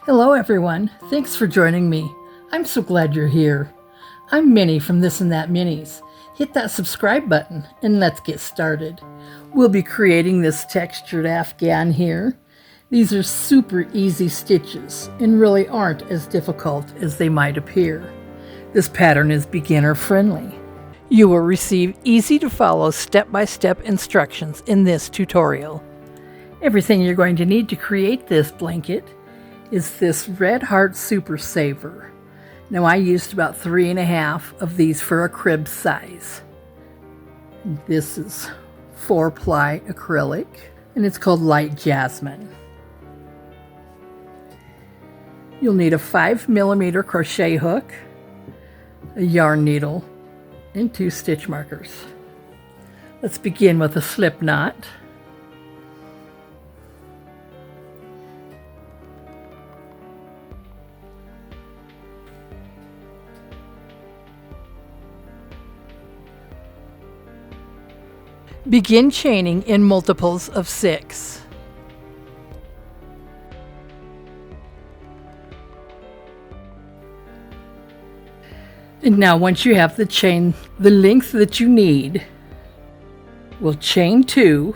Hello everyone, thanks for joining me. I'm so glad you're here. I'm Minnie from This and That Minis. Hit that subscribe button and let's get started. We'll be creating this textured Afghan here. These are super easy stitches and really aren't as difficult as they might appear. This pattern is beginner friendly. You will receive easy to follow step-by-step instructions in this tutorial. Everything you're going to need to create this blanket is this Red Heart Super Saver. Now I used about 3.5 of these for a crib size. This is 4-ply acrylic and it's called Light Jasmine. You'll need a 5mm crochet hook, a yarn needle, and 2 stitch markers. Let's begin with a slip knot. Begin chaining in multiples of 6. And now once you have the chain the length that you need, we'll chain 2,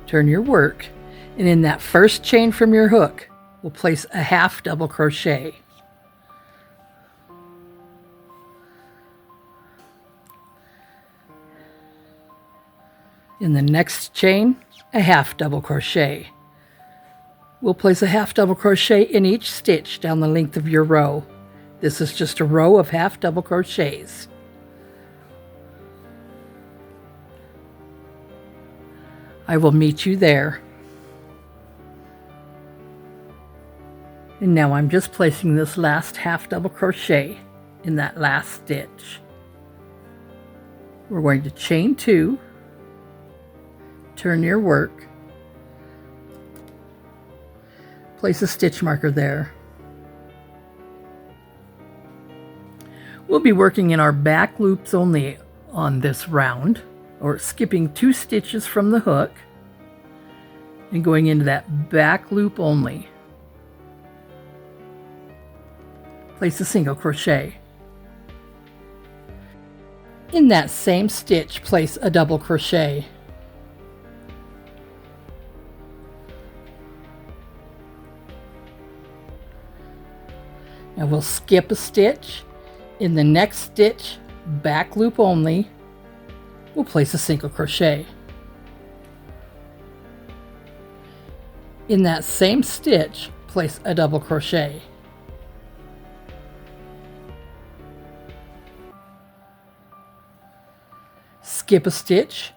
turn your work, and in that first chain from your hook, we'll place a half double crochet. In the next chain, a half double crochet. We'll place a half double crochet in each stitch down the length of your row. This is just a row of half double crochets. I will meet you there. And now I'm just placing this last half double crochet in that last stitch. We're going to chain 2, turn your work, place a stitch marker there. We'll be working in our back loops only on this round, or skipping 2 stitches from the hook and going into that back loop only. Place a single crochet. In that same stitch, place a double crochet. Now we'll skip a stitch. In the next stitch, back loop only, we'll place a single crochet. In that same stitch, place a double crochet. Skip a stitch.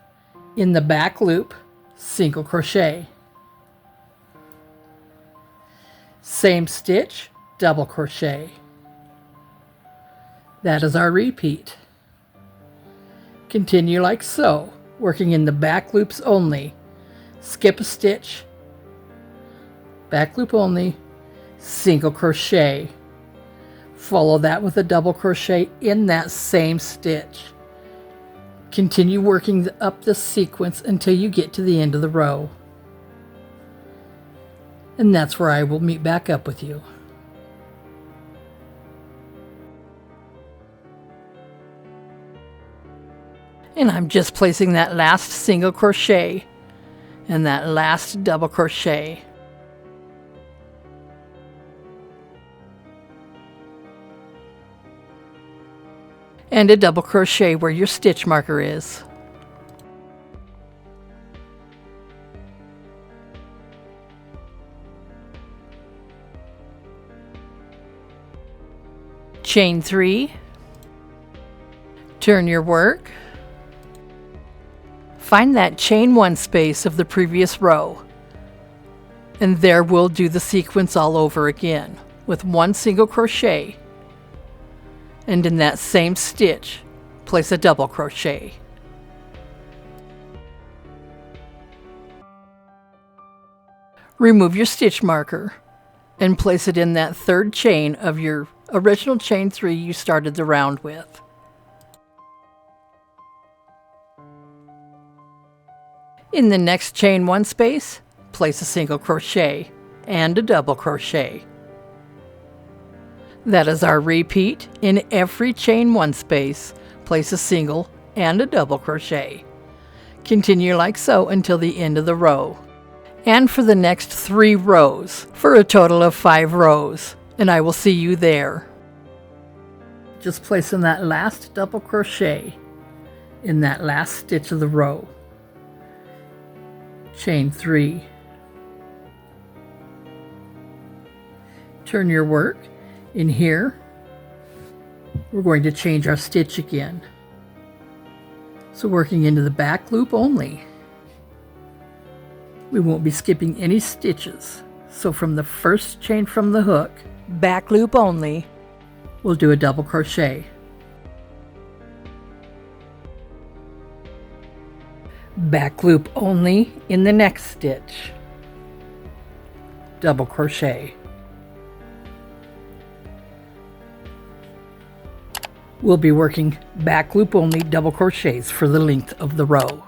In the back loop, single crochet. Same stitch, double crochet. That is our repeat. Continue like so, working in the back loops only. Skip a stitch, back loop only, single crochet. Follow that with a double crochet in that same stitch. Continue working up this sequence until you get to the end of the row. And that's where I will meet back up with you. And I'm just placing that last single crochet and that last double crochet. And a double crochet where your stitch marker is. Chain 3, turn your work, find that chain 1 space of the previous row, and there we'll do the sequence all over again with 1 single crochet, and in that same stitch place a double crochet. Remove your stitch marker and place it in that 3rd chain of your original chain 3 you started the round with. In the next chain 1 space, place a single crochet and a double crochet. That is our repeat. In every chain 1 space, place a single and a double crochet. Continue like so until the end of the row. And for the next 3 rows, for a total of 5 rows, and I will see you there. Just place in that last double crochet in that last stitch of the row. Chain 3. Turn your work. In here, we're going to change our stitch again. So working into the back loop only. We won't be skipping any stitches. So from the first chain from the hook, back loop only, we'll do a double crochet. Back loop only in the next stitch. Double crochet. We'll be working back loop only double crochets for the length of the row.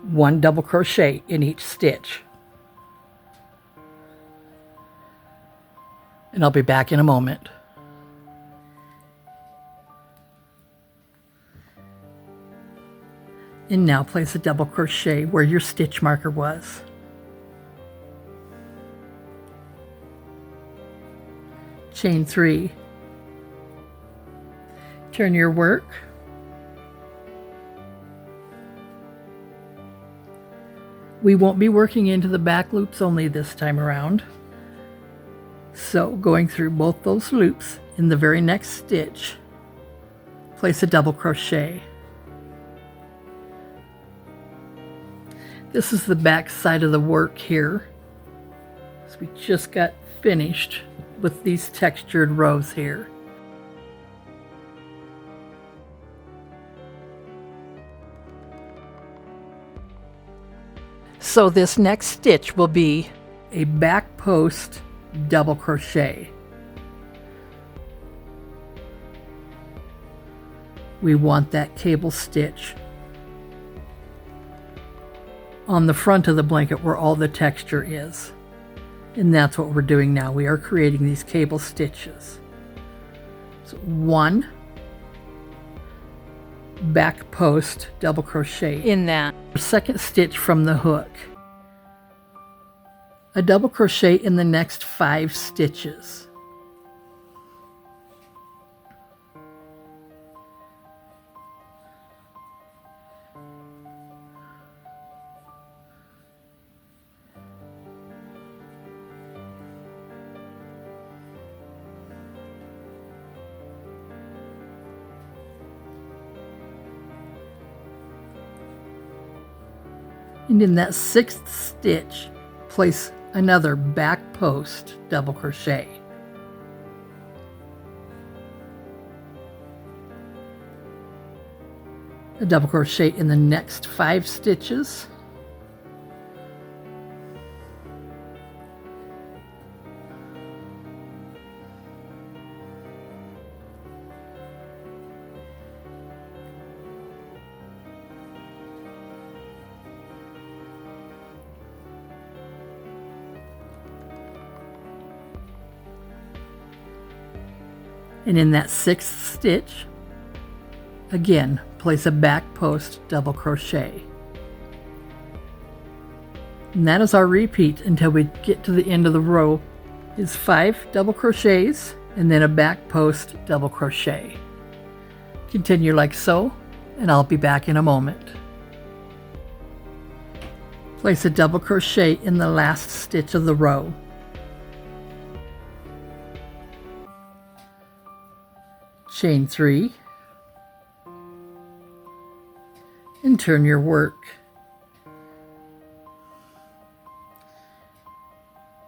1 double crochet in each stitch. And I'll be back in a moment. And now place a double crochet where your stitch marker was. Chain 3. Turn your work. We won't be working into the back loops only this time around. So going through both those loops in the very next stitch, place a double crochet. This is the back side of the work here. So we just got finished with these textured rows here. So this next stitch will be a back post double crochet. We want that cable stitch on the front of the blanket where all the texture is. And that's what we're doing now. We are creating these cable stitches. So 1 back post double crochet in that second stitch from the hook. A double crochet in the next 5 stitches. And in that 6th stitch, place another back post double crochet. A double crochet in the next 5 stitches. And in that 6th stitch, again, place a back post double crochet. And that is our repeat until we get to the end of the row, is 5 double crochets and then a back post double crochet. Continue like so, and I'll be back in a moment. Place a double crochet in the last stitch of the row. Chain 3 and turn your work.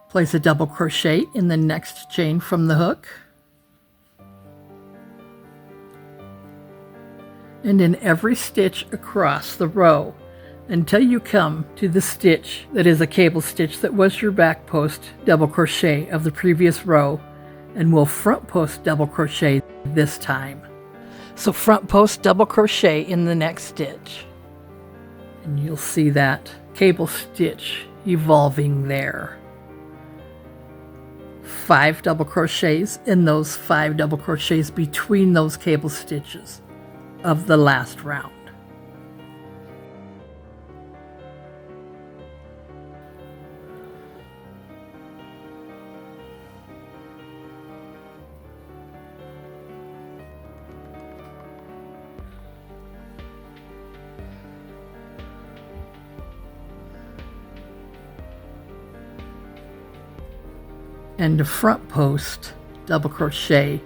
Place a double crochet in the next chain from the hook. And in every stitch across the row until you come to the stitch that is a cable stitch that was your back post double crochet of the previous row, and we'll front post double crochet this time. So front post double crochet in the next stitch. And you'll see that cable stitch evolving there. 5 double crochets in those 5 double crochets between those cable stitches of the last round. And the front post double crochet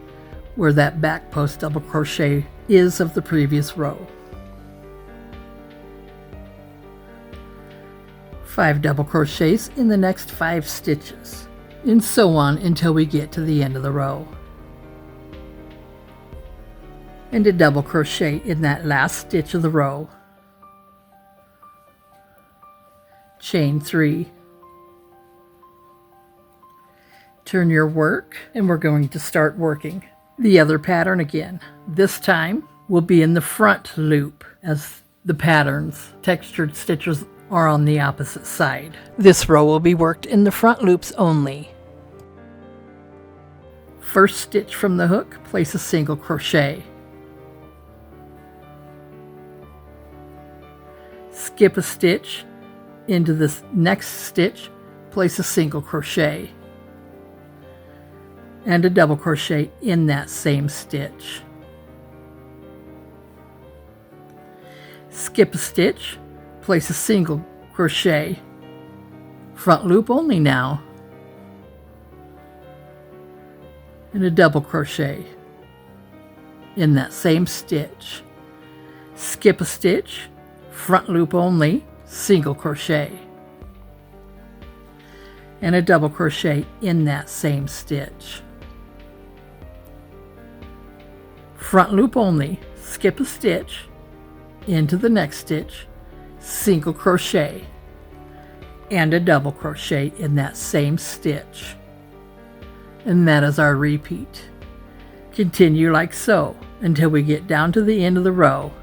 where that back post double crochet is of the previous row. 5 double crochets in the next 5 stitches, and so on until we get to the end of the row. And a double crochet in that last stitch of the row. Chain 3. Turn your work, and we're going to start working the other pattern again. This time we'll be in the front loop as the pattern's textured stitches are on the opposite side. This row will be worked in the front loops only. First stitch from the hook, place a single crochet. Skip a stitch into this next stitch, place a single crochet and a double crochet in that same stitch. Skip a stitch, place a single crochet, front loop only now, and a double crochet in that same stitch. Skip a stitch, front loop only, single crochet, and a double crochet in that same stitch. Front loop only, skip a stitch into the next stitch, single crochet, and a double crochet in that same stitch. And that is our repeat. Continue like so until we get down to the end of the row,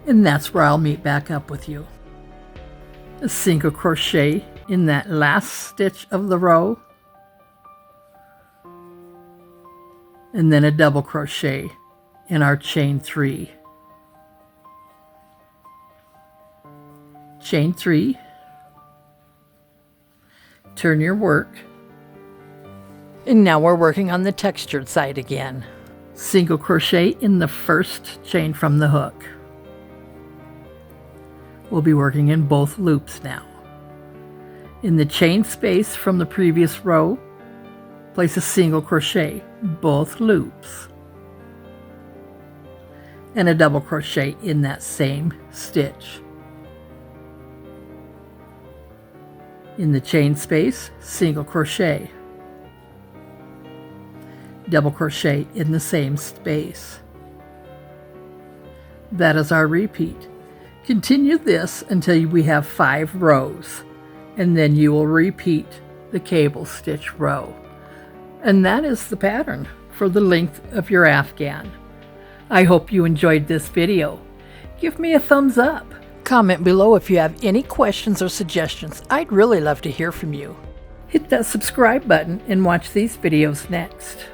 and that's where I'll meet back up with you. A single crochet in that last stitch of the row, and then a double crochet in our chain 3. Chain 3, turn your work, and now we're working on the textured side again. Single crochet in the first chain from the hook. We'll be working in both loops now. In the chain space from the previous row, place a single crochet, both loops, and a double crochet in that same stitch. In the chain space, single crochet, double crochet in the same space. That is our repeat. Continue this until we have 5 rows, and then you will repeat the cable stitch row. And that is the pattern for the length of your Afghan. I hope you enjoyed this video. Give me a thumbs up. Comment below if you have any questions or suggestions. I'd really love to hear from you. Hit that subscribe button and watch these videos next.